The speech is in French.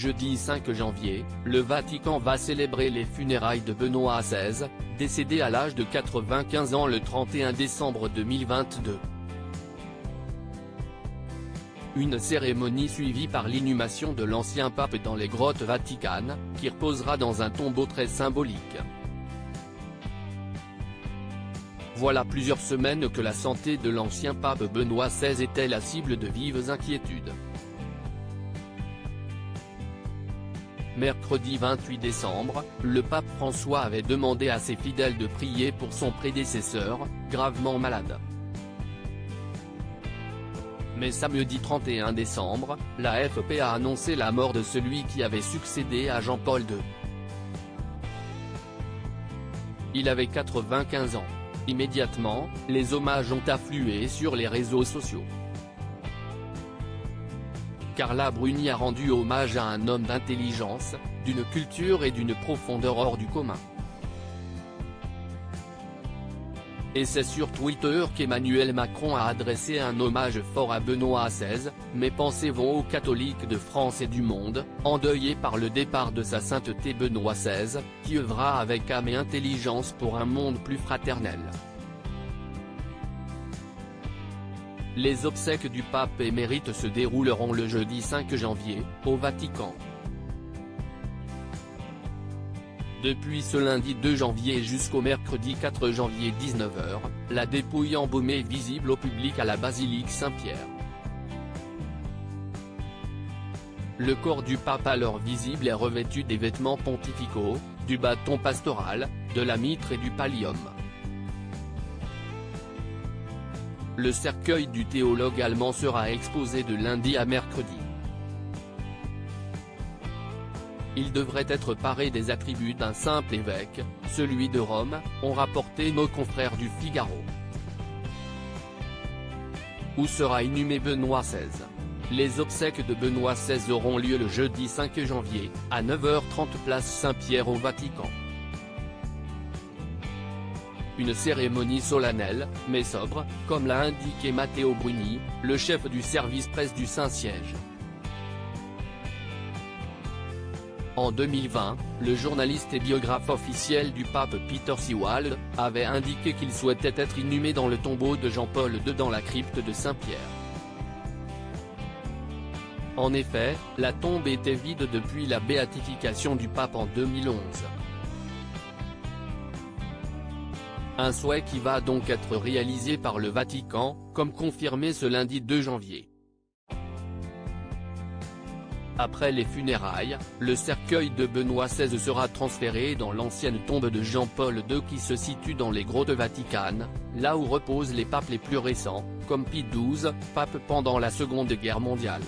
Jeudi 5 janvier, le Vatican va célébrer les funérailles de Benoît XVI, décédé à l'âge de 95 ans le 31 décembre 2022. Une cérémonie suivie par l'inhumation de l'ancien pape dans les grottes vaticanes, qui reposera dans un tombeau très symbolique. Voilà plusieurs semaines que la santé de l'ancien pape Benoît XVI était la cible de vives inquiétudes. Mercredi 28 décembre, le pape François avait demandé à ses fidèles de prier pour son prédécesseur, gravement malade. Mais samedi 31 décembre, la FP a annoncé la mort de celui qui avait succédé à Jean-Paul II. Il avait 95 ans. Immédiatement, les hommages ont afflué sur les réseaux sociaux. Carla Bruni a rendu hommage à un homme d'intelligence, d'une culture et d'une profondeur hors du commun. Et c'est sur Twitter qu'Emmanuel Macron a adressé un hommage fort à Benoît XVI, mes pensées vont aux catholiques de France et du monde, endeuillés par le départ de sa sainteté Benoît XVI, qui œuvra avec âme et intelligence pour un monde plus fraternel. Les obsèques du pape émérite se dérouleront le jeudi 5 janvier, au Vatican. Depuis ce lundi 2 janvier jusqu'au mercredi 4 janvier 19h, la dépouille embaumée est visible au public à la basilique Saint-Pierre. Le corps du pape alors visible est revêtu des vêtements pontificaux, du bâton pastoral, de la mitre et du pallium. Le cercueil du théologue allemand sera exposé de lundi à mercredi. Il devrait être paré des attributs d'un simple évêque, celui de Rome, ont rapporté nos confrères du Figaro. Où sera inhumé Benoît XVI? Les obsèques de Benoît XVI auront lieu le jeudi 5 janvier, à 9h30 place Saint-Pierre au Vatican. Une cérémonie solennelle, mais sobre, comme l'a indiqué Matteo Bruni, le chef du service presse du Saint-Siège. En 2020, le journaliste et biographe officiel du pape Peter Sewald, avait indiqué qu'il souhaitait être inhumé dans le tombeau de Jean-Paul II dans la crypte de Saint-Pierre. En effet, la tombe était vide depuis la béatification du pape en 2011. Un souhait qui va donc être réalisé par le Vatican, comme confirmé ce lundi 2 janvier. Après les funérailles, le cercueil de Benoît XVI sera transféré dans l'ancienne tombe de Jean-Paul II qui se situe dans les grottes vaticanes, là où reposent les papes les plus récents, comme Pie XII, pape pendant la Seconde Guerre mondiale.